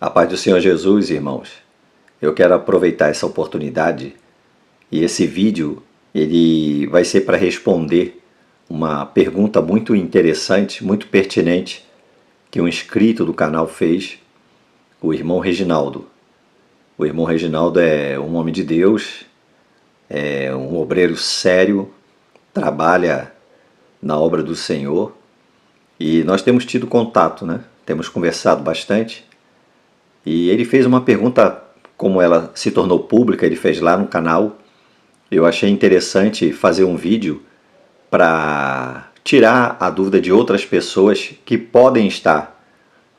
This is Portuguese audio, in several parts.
A paz do Senhor Jesus, irmãos. Eu quero aproveitar essa oportunidade e esse vídeo ele vai ser para responder uma pergunta muito interessante, muito pertinente que um inscrito do canal fez, o irmão Reginaldo. O irmão Reginaldo é um homem de Deus, é um obreiro sério, trabalha na obra do Senhor e nós temos tido contato, né? Temos conversado bastante. E ele fez uma pergunta, como ela se tornou pública, ele fez lá no canal. Eu achei interessante fazer um vídeo para tirar a dúvida de outras pessoas que podem estar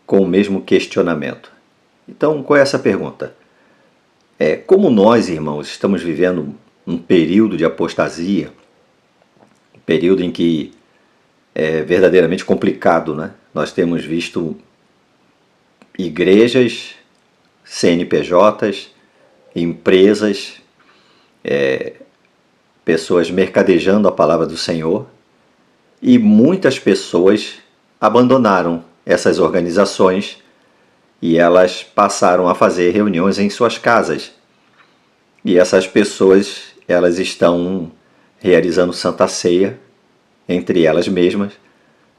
com o mesmo questionamento. Então, qual é essa pergunta? Como nós, irmãos, estamos vivendo um período de apostasia, um período em que é verdadeiramente complicado, né? Nós temos visto igrejas, CNPJs, empresas, pessoas mercadejando a palavra do Senhor, e muitas pessoas abandonaram essas organizações e elas passaram a fazer reuniões em suas casas. E essas pessoas, elas estão realizando Santa Ceia entre elas mesmas.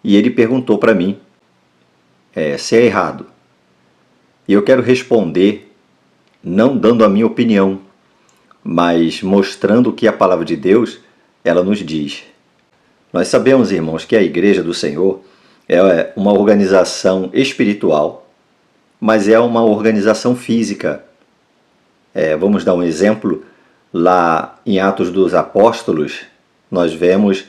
E ele perguntou para mim se é errado. E eu quero responder não dando a minha opinião, mas mostrando o que a palavra de Deus ela nos diz. Nós sabemos, irmãos, que a Igreja do Senhor é uma organização espiritual, mas é uma organização física. Vamos dar um exemplo. Lá em Atos dos Apóstolos, nós vemos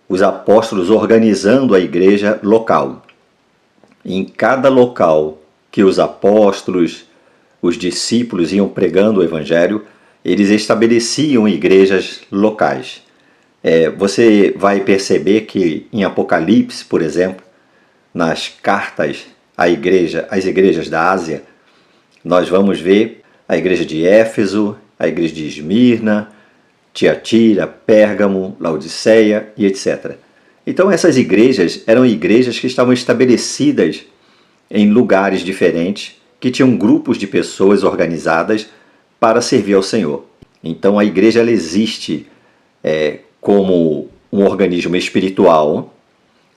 os apóstolos organizando a igreja local. Em cada local que os apóstolos, os discípulos iam pregando o Evangelho, eles estabeleciam igrejas locais. Você vai perceber que em Apocalipse, por exemplo, nas cartas às igrejas da Ásia, nós vamos ver a igreja de Éfeso, a igreja de Esmirna, Tiatira, Pérgamo, Laodiceia e etc. Então essas igrejas eram igrejas que estavam estabelecidas em lugares diferentes, que tinham grupos de pessoas organizadas para servir ao Senhor. Então a igreja ela existe como um organismo espiritual,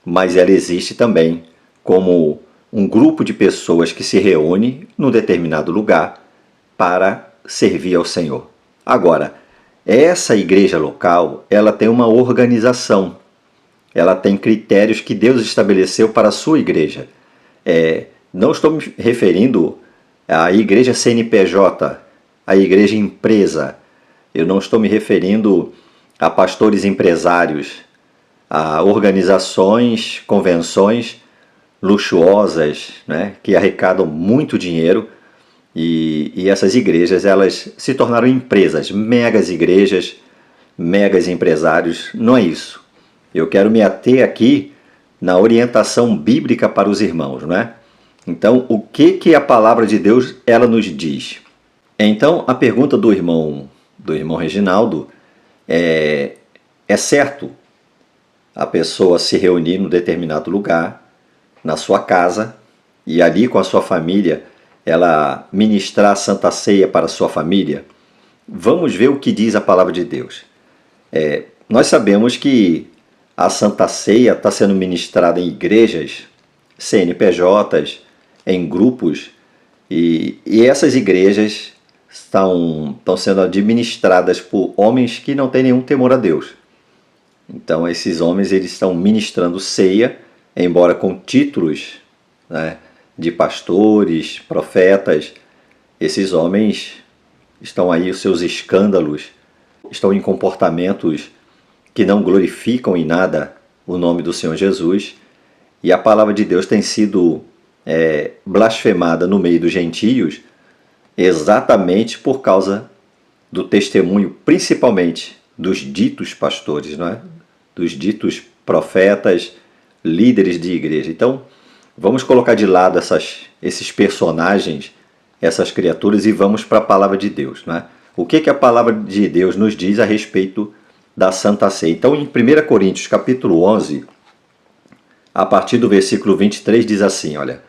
mas ela existe também como um grupo de pessoas que se reúne num determinado lugar para servir ao Senhor. Agora, essa igreja local, ela tem uma organização, ela tem critérios que Deus estabeleceu para a sua igreja. Não estou me referindo à igreja CNPJ, à igreja empresa. Eu não estou me referindo a pastores empresários, a organizações, convenções luxuosas, né, que arrecadam muito dinheiro. E essas igrejas elas se tornaram empresas, megas igrejas, megas empresários. Não é isso. Eu quero me ater aqui na orientação bíblica para os irmãos, não é? Então, o que a palavra de Deus ela nos diz? Então, a pergunta do irmão Reginaldo é certo a pessoa se reunir num determinado lugar, na sua casa, e ali com a sua família, ela ministrar a Santa Ceia para a sua família? Vamos ver o que diz a palavra de Deus. Nós sabemos que a Santa Ceia está sendo ministrada em igrejas, CNPJs, em grupos, e essas igrejas estão sendo administradas por homens que não têm nenhum temor a Deus. Então esses homens eles estão ministrando ceia, embora com títulos, né, de pastores, profetas. Esses homens estão aí, os seus escândalos, estão em comportamentos que não glorificam em nada o nome do Senhor Jesus, e a palavra de Deus tem sido blasfemada no meio dos gentios exatamente por causa do testemunho, principalmente dos ditos pastores, não é? Dos ditos profetas, líderes de igreja. Então, vamos colocar de lado esses personagens, essas criaturas, e vamos para a palavra de Deus, não é? O que a palavra de Deus nos diz a respeito da Santa Ceia? Então, em 1 Coríntios capítulo 11, a partir do versículo 23, diz assim, olha: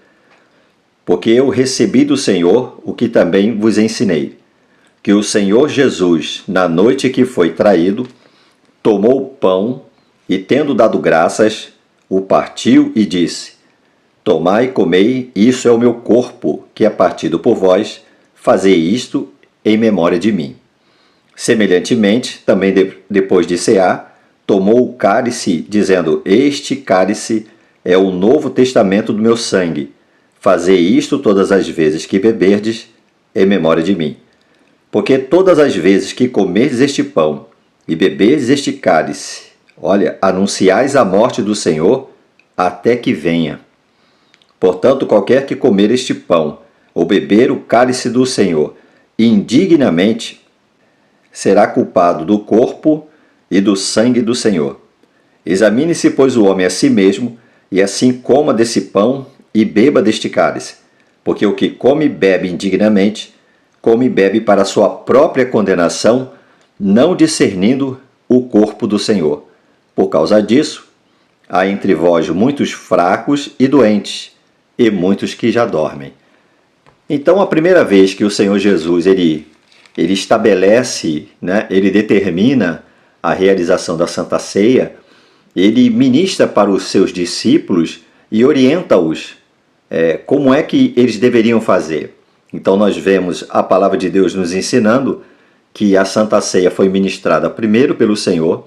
Porque eu recebi do Senhor o que também vos ensinei, que o Senhor Jesus, na noite que foi traído, tomou o pão e, tendo dado graças, o partiu e disse: Tomai e comei, isso é o meu corpo, que é partido por vós, fazei isto em memória de mim. Semelhantemente, também depois de cear, tomou o cálice, dizendo: Este cálice é o novo testamento do meu sangue. Fazei isto todas as vezes que beberdes, em memória de mim. Porque todas as vezes que comerdes este pão e beberdes este cálice, anunciais a morte do Senhor até que venha. Portanto, qualquer que comer este pão ou beber o cálice do Senhor indignamente, será culpado do corpo e do sangue do Senhor. Examine-se, pois, o homem a si mesmo, e assim coma desse pão e beba deste cálice. Porque o que come e bebe indignamente, come e bebe para a sua própria condenação, não discernindo o corpo do Senhor. Por causa disso, há entre vós muitos fracos e doentes, e muitos que já dormem. Então, a primeira vez que o Senhor Jesus ele estabelece, ele determina a realização da Santa Ceia, ele ministra para os seus discípulos e orienta-os como é que eles deveriam fazer. Então nós vemos a palavra de Deus nos ensinando que a Santa Ceia foi ministrada primeiro pelo Senhor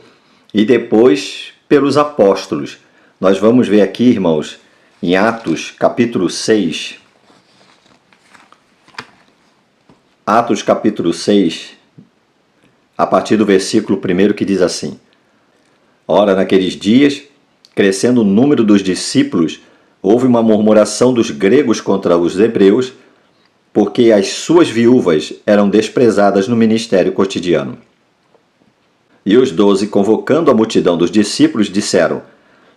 e depois pelos apóstolos. Nós vamos ver aqui, irmãos, em Atos capítulo 6, Atos capítulo 6, a partir do versículo 1, que diz assim: Ora, naqueles dias, crescendo o número dos discípulos, houve uma murmuração dos gregos contra os hebreus, porque as suas viúvas eram desprezadas no ministério cotidiano. E os 12, convocando a multidão dos discípulos, disseram: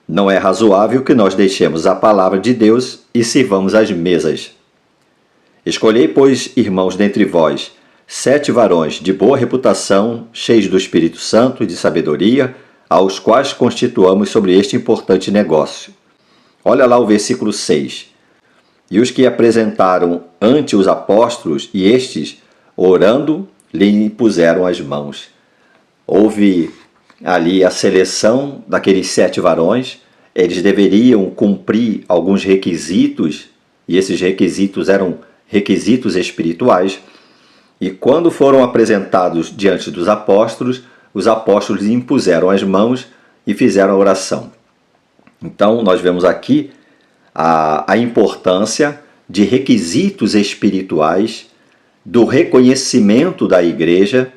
Não é razoável que nós deixemos a palavra de Deus e sirvamos às mesas. Escolhei, pois, irmãos, dentre vós, 7 varões de boa reputação, cheios do Espírito Santo e de sabedoria, aos quais constituamos sobre este importante negócio. Olha lá o versículo 6. E os que apresentaram ante os apóstolos, e estes, orando, lhe impuseram as mãos. Houve ali a seleção daqueles 7 varões. Eles deveriam cumprir alguns requisitos, e esses requisitos eram requisitos espirituais. E quando foram apresentados diante dos apóstolos, os apóstolos impuseram as mãos e fizeram a oração. Então, nós vemos aqui a importância de requisitos espirituais, do reconhecimento da igreja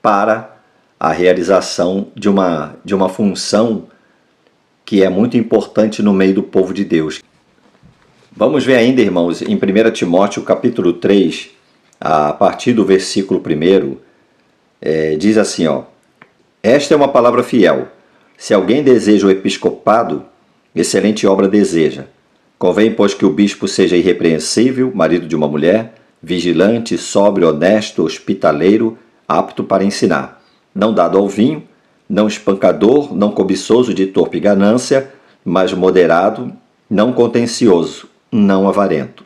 para a realização de uma função que é muito importante no meio do povo de Deus. Vamos ver ainda, irmãos, em 1 Timóteo capítulo 3, a partir do versículo 1, diz assim, Esta é uma palavra fiel. Se alguém deseja o episcopado, excelente obra deseja. Convém, pois, que o bispo seja irrepreensível, marido de uma mulher, vigilante, sóbrio, honesto, hospitaleiro, apto para ensinar, não dado ao vinho, não espancador, não cobiçoso de torpe ganância, mas moderado, não contencioso, não avarento.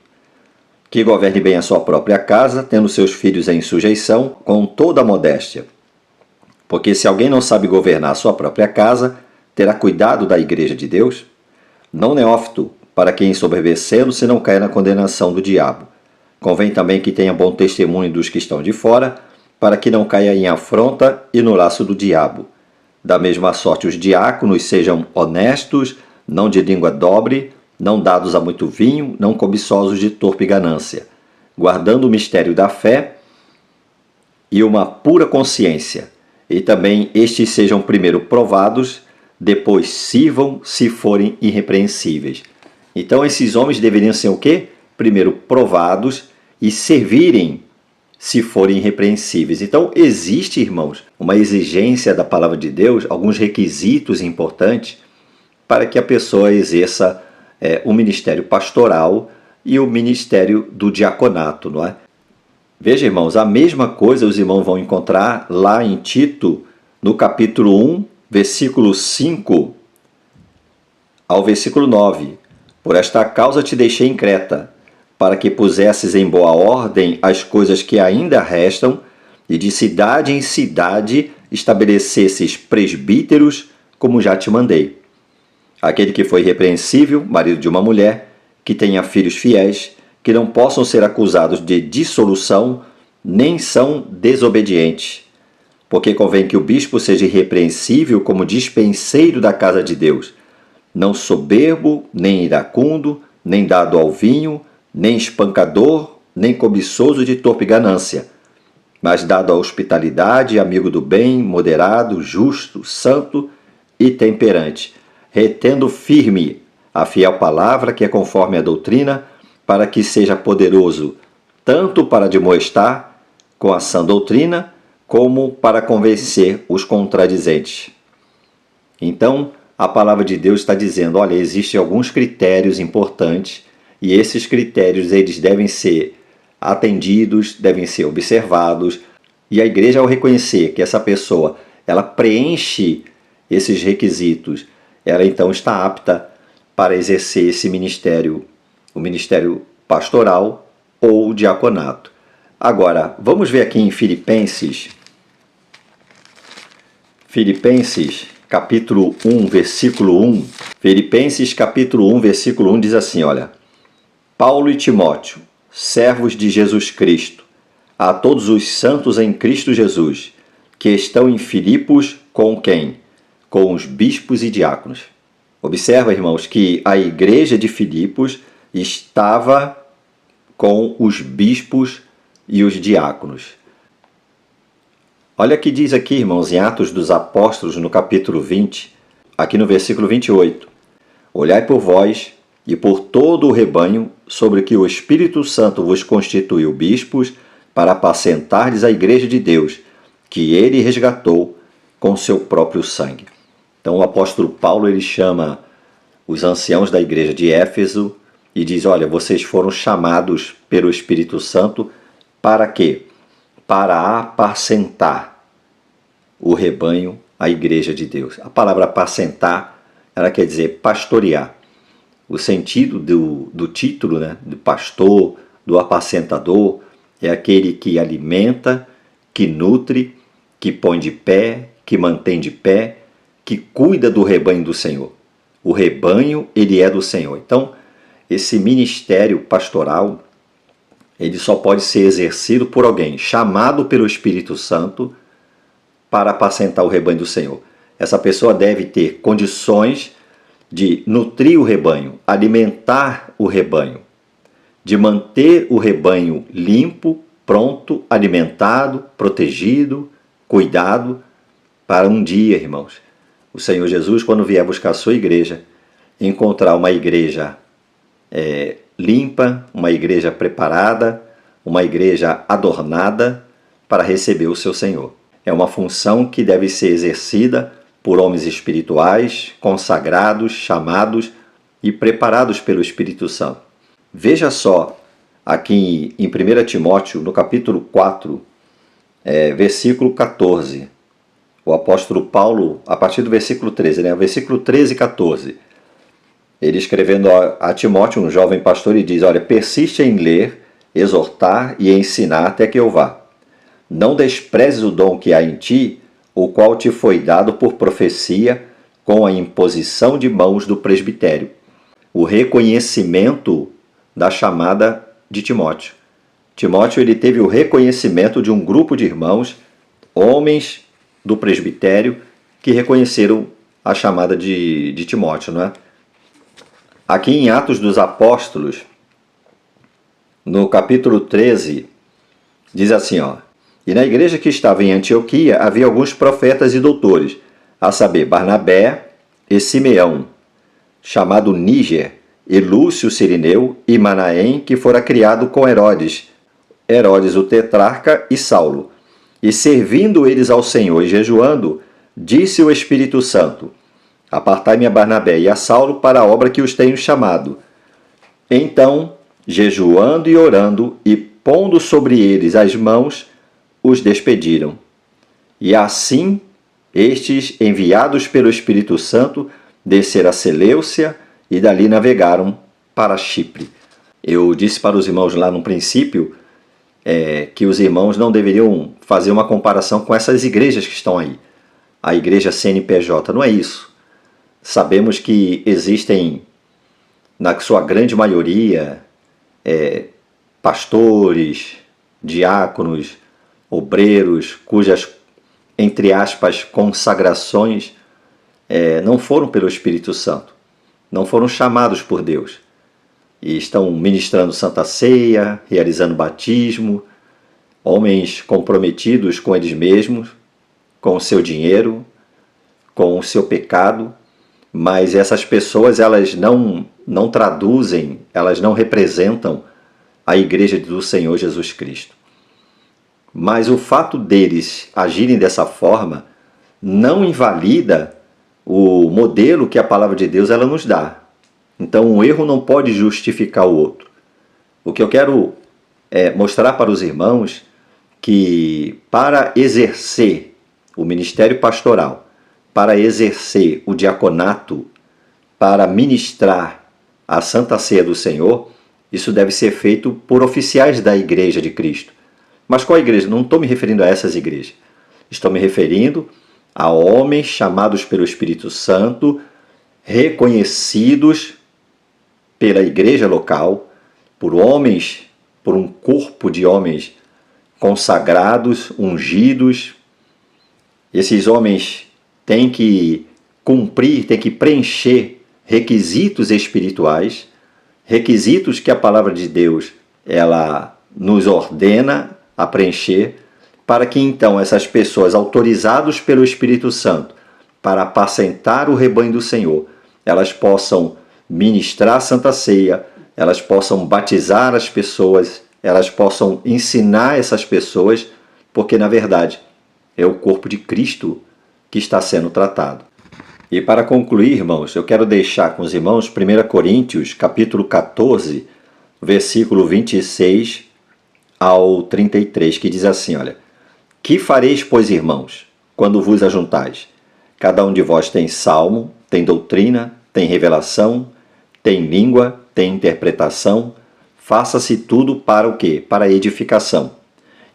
Que governe bem a sua própria casa, tendo seus filhos em sujeição, com toda a modéstia. Porque se alguém não sabe governar a sua própria casa, terá cuidado da igreja de Deus? Não neófito, para que ensoberbecendo se não caia na condenação do diabo. Convém também que tenha bom testemunho dos que estão de fora, para que não caia em afronta e no laço do diabo. Da mesma sorte os diáconos sejam honestos, não de língua dobre, não dados a muito vinho, não cobiçosos de torpe ganância, guardando o mistério da fé e uma pura consciência. E também estes sejam primeiro provados, depois sirvam se forem irrepreensíveis. Então esses homens deveriam ser o quê? Primeiro provados e servirem se forem irrepreensíveis. Então existe, irmãos, uma exigência da palavra de Deus, alguns requisitos importantes para que a pessoa exerça o ministério pastoral e o ministério do diaconato, não é? Veja, irmãos, a mesma coisa os irmãos vão encontrar lá em Tito, no capítulo 1, versículo 5 ao versículo 9. Por esta causa te deixei em Creta, para que pusesses em boa ordem as coisas que ainda restam, e de cidade em cidade estabelecesses presbíteros, como já te mandei. Aquele que foi irrepreensível, marido de uma mulher, que tenha filhos fiéis, que não possam ser acusados de dissolução, nem são desobedientes. Porque convém que o bispo seja irrepreensível como dispenseiro da casa de Deus, não soberbo, nem iracundo, nem dado ao vinho, nem espancador, nem cobiçoso de torpe ganância, mas dado à hospitalidade, amigo do bem, moderado, justo, santo e temperante, retendo firme a fiel palavra que é conforme a doutrina, para que seja poderoso tanto para admoestar com a sã doutrina, como para convencer os contradizentes. Então, a palavra de Deus está dizendo, olha, existem alguns critérios importantes, e esses critérios eles devem ser atendidos, devem ser observados, e a igreja, ao reconhecer que essa pessoa ela preenche esses requisitos, ela então está apta para exercer esse ministério, o ministério pastoral ou diaconato. Agora, vamos ver aqui em Filipenses, capítulo 1, versículo 1. Filipenses, capítulo 1, versículo 1 diz assim, olha, Paulo e Timóteo, servos de Jesus Cristo, a todos os santos em Cristo Jesus, que estão em Filipos, com quem? Com os bispos e diáconos. Observa, irmãos, que a igreja de Filipos estava com os bispos e os diáconos. Olha o que diz aqui, irmãos, em Atos dos Apóstolos, no capítulo 20, aqui no versículo 28. Olhai por vós e por todo o rebanho sobre que o Espírito Santo vos constituiu bispos para apacentardes a igreja de Deus, que ele resgatou com seu próprio sangue. Então o apóstolo Paulo ele chama os anciãos da igreja de Éfeso e diz, olha, vocês foram chamados pelo Espírito Santo para quê? Para apacentar o rebanho, a igreja de Deus. A palavra apacentar, ela quer dizer pastorear. O sentido do título, né, do pastor, do apacentador, é aquele que alimenta, que nutre, que põe de pé, que mantém de pé, que cuida do rebanho do Senhor. O rebanho, ele é do Senhor. Então, esse ministério pastoral, ele só pode ser exercido por alguém chamado pelo Espírito Santo para apacentar o rebanho do Senhor. Essa pessoa deve ter condições de nutrir o rebanho, alimentar o rebanho, de manter o rebanho limpo, pronto, alimentado, protegido, cuidado, para um dia, irmãos, o Senhor Jesus, quando vier buscar a sua igreja, encontrar uma igreja limpa, uma igreja preparada, uma igreja adornada para receber o seu Senhor. É uma função que deve ser exercida por homens espirituais, consagrados, chamados e preparados pelo Espírito Santo. Veja só, aqui em 1 Timóteo, no capítulo 4, versículo 14, o apóstolo Paulo, a partir do versículo 13, né? Versículo 13 e 14, ele escrevendo a Timóteo, um jovem pastor, e diz, olha, persiste em ler, exortar e ensinar até que eu vá. Não desprezes o dom que há em ti, o qual te foi dado por profecia, com a imposição de mãos do presbitério. O reconhecimento da chamada de Timóteo. Timóteo ele teve o reconhecimento de um grupo de irmãos, homens do presbitério, que reconheceram a chamada de Timóteo, não é? Aqui em Atos dos Apóstolos, no capítulo 13, diz assim, ó, e na igreja que estava em Antioquia havia alguns profetas e doutores, a saber, Barnabé e Simeão, chamado Níger, e Lúcio Cirineu, e Manaém, que fora criado com Herodes o tetrarca e Saulo. E servindo eles ao Senhor e jejuando, disse o Espírito Santo, apartai-me a Barnabé e a Saulo para a obra que os tenho chamado. Então, jejuando e orando, e pondo sobre eles as mãos, os despediram. E assim, estes, enviados pelo Espírito Santo, desceram a Seleucia e dali navegaram para Chipre. Eu disse para os irmãos lá no princípio que os irmãos não deveriam fazer uma comparação com essas igrejas que estão aí. A igreja CNPJ, não é isso. Sabemos que existem, na sua grande maioria, pastores, diáconos, obreiros, cujas, entre aspas, consagrações não foram pelo Espírito Santo, não foram chamados por Deus. E estão ministrando Santa Ceia, realizando batismo, homens comprometidos com eles mesmos, com o seu dinheiro, com o seu pecado, mas essas pessoas elas não traduzem, elas não representam a igreja do Senhor Jesus Cristo. Mas o fato deles agirem dessa forma não invalida o modelo que a palavra de Deus ela nos dá. Então um erro não pode justificar o outro. O que eu quero mostrar para os irmãos que para exercer o ministério pastoral, para exercer o diaconato, para ministrar a Santa Ceia do Senhor, isso deve ser feito por oficiais da Igreja de Cristo. Mas qual igreja? Não estou me referindo a essas igrejas. Estou me referindo a homens chamados pelo Espírito Santo, reconhecidos pela igreja local, por homens, por um corpo de homens consagrados, ungidos. Esses homens têm que cumprir, têm que preencher requisitos espirituais, requisitos que a palavra de Deus ela nos ordena a preencher, para que então essas pessoas autorizadas pelo Espírito Santo para apacentar o rebanho do Senhor, elas possam ministrar a Santa Ceia, elas possam batizar as pessoas, elas possam ensinar essas pessoas, porque na verdade é o corpo de Cristo que está sendo tratado. E para concluir, irmãos, eu quero deixar com os irmãos 1 Coríntios, capítulo 14, versículo 26 ao 33, que diz assim, olha: Que fareis, pois, irmãos, quando vos ajuntais? Cada um de vós tem salmo, tem doutrina, tem revelação, tem língua, tem interpretação. Faça-se tudo para o quê? Para a edificação.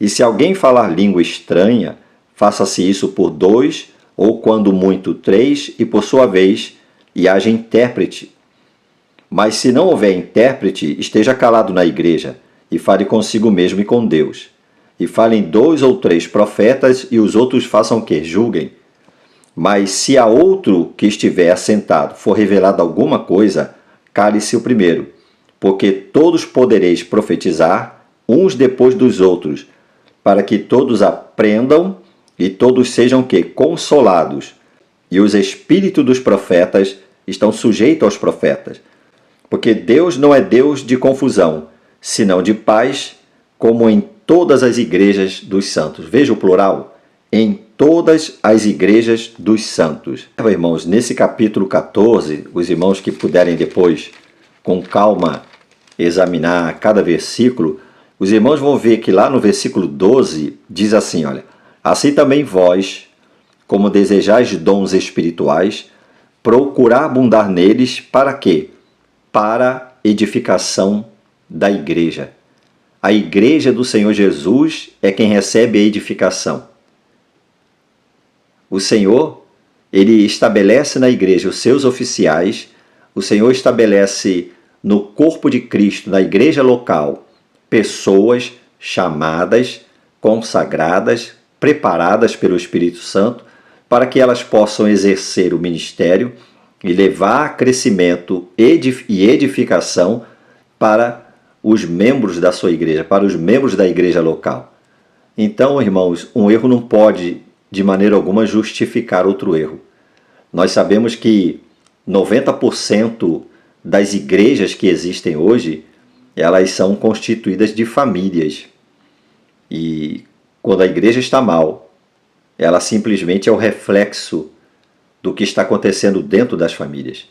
E se alguém falar língua estranha, faça-se isso por 2, ou quando muito 3, e por sua vez, e haja intérprete. Mas se não houver intérprete, esteja calado na igreja, e fale consigo mesmo e com Deus. E falem 2 ou 3 profetas, e os outros façam o quê? Julguem. Mas se a outro que estiver assentado for revelado alguma coisa, cale-se o primeiro, porque todos podereis profetizar, uns depois dos outros, para que todos aprendam e todos sejam que consolados. E os espíritos dos profetas estão sujeitos aos profetas, porque Deus não é Deus de confusão, senão de paz, como em todas as igrejas dos santos. Veja o plural, em todas as igrejas dos santos. Irmãos, nesse capítulo 14, os irmãos que puderem depois, com calma, examinar cada versículo, os irmãos vão ver que lá no versículo 12, diz assim, olha: Assim também vós, como desejais dons espirituais, procurar abundar neles, para quê? Para edificação da igreja. A igreja do Senhor Jesus é quem recebe a edificação. O Senhor, Ele estabelece na igreja os seus oficiais, o Senhor estabelece no corpo de Cristo, na igreja local, pessoas chamadas, consagradas, preparadas pelo Espírito Santo, para que elas possam exercer o ministério e levar a crescimento e edificação para os membros da sua igreja, para os membros da igreja local. Então, irmãos, um erro não pode, de maneira alguma, justificar outro erro. Nós sabemos que 90% das igrejas que existem hoje, elas são constituídas de famílias. E quando a igreja está mal, ela simplesmente é o reflexo do que está acontecendo dentro das famílias.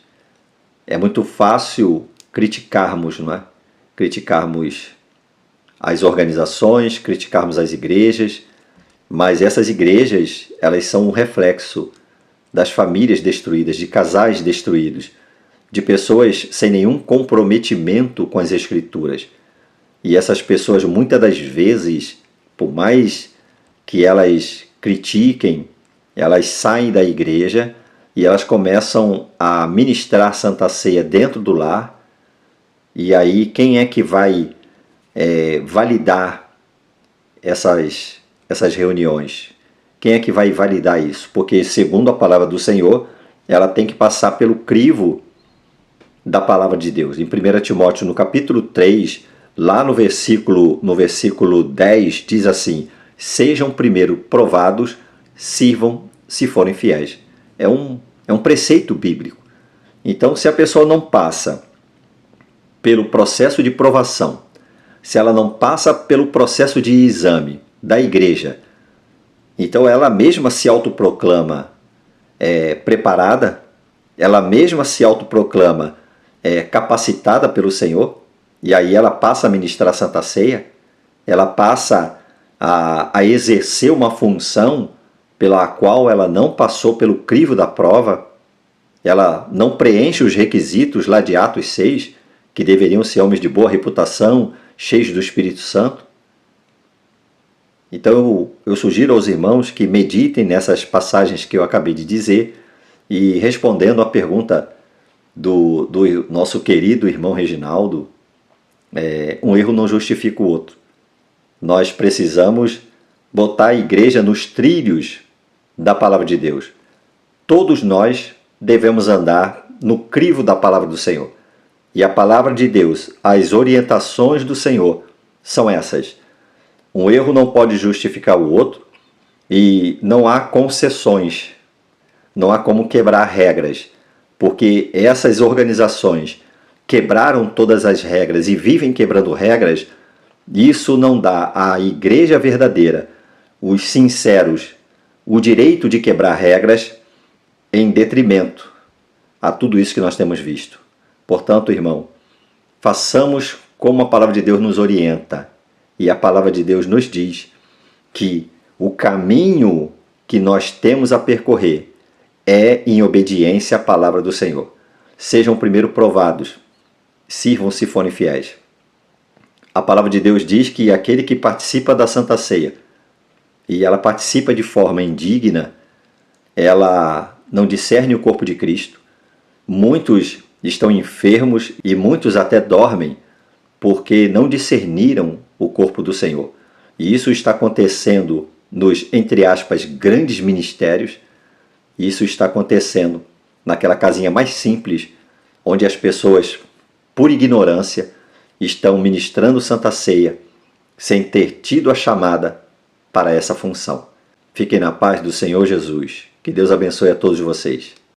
É muito fácil criticarmos, não é? Criticarmos as organizações, criticarmos as igrejas, mas essas igrejas, elas são um reflexo das famílias destruídas, de casais destruídos. de pessoas sem nenhum comprometimento com as Escrituras. E essas pessoas, muitas das vezes, por mais que elas critiquem, elas saem da igreja e elas começam a ministrar Santa Ceia dentro do lar. E aí, quem é que vai validar essas reuniões? Quem é que vai validar isso? Porque, segundo a palavra do Senhor, ela tem que passar pelo crivo da palavra de Deus. Em 1 Timóteo, no capítulo 3, lá no versículo 10, diz assim: sejam primeiro provados, sirvam se forem fiéis. É um preceito bíblico. Então, se a pessoa não passa pelo processo de provação, se ela não passa pelo processo de exame da igreja, então ela mesma se autoproclama preparada, ela mesma se autoproclama capacitada pelo Senhor, e aí ela passa a ministrar a Santa Ceia, ela passa a exercer uma função pela qual ela não passou pelo crivo da prova, ela não preenche os requisitos lá de Atos 6, que deveriam ser homens de boa reputação, cheios do Espírito Santo. Então eu sugiro aos irmãos que meditem nessas passagens que eu acabei de dizer e, respondendo à pergunta do nosso querido irmão Reginaldo, um erro não justifica o outro. Nós precisamos botar a igreja nos trilhos da palavra de Deus. Todos nós devemos andar no crivo da palavra do Senhor. E a palavra de Deus, as orientações do Senhor são essas. Um erro não pode justificar o outro e não há concessões, não há como quebrar regras, porque essas organizações quebraram todas as regras e vivem quebrando regras. Isso não dá à igreja verdadeira, os sinceros, o direito de quebrar regras em detrimento a tudo isso que nós temos visto. Portanto, irmão, façamos como a palavra de Deus nos orienta. E a palavra de Deus nos diz que o caminho que nós temos a percorrer é em obediência à palavra do Senhor. Sejam primeiro provados, sirvam se forem fiéis. A palavra de Deus diz que aquele que participa da Santa Ceia e ela participa de forma indigna, ela não discerne o corpo de Cristo. Muitos estão enfermos e muitos até dormem porque não discerniram o corpo do Senhor. E isso está acontecendo nos, entre aspas, grandes ministérios. Isso está acontecendo naquela casinha mais simples, onde as pessoas, por ignorância, estão ministrando Santa Ceia sem ter tido a chamada para essa função. Fiquem na paz do Senhor Jesus. Que Deus abençoe a todos vocês.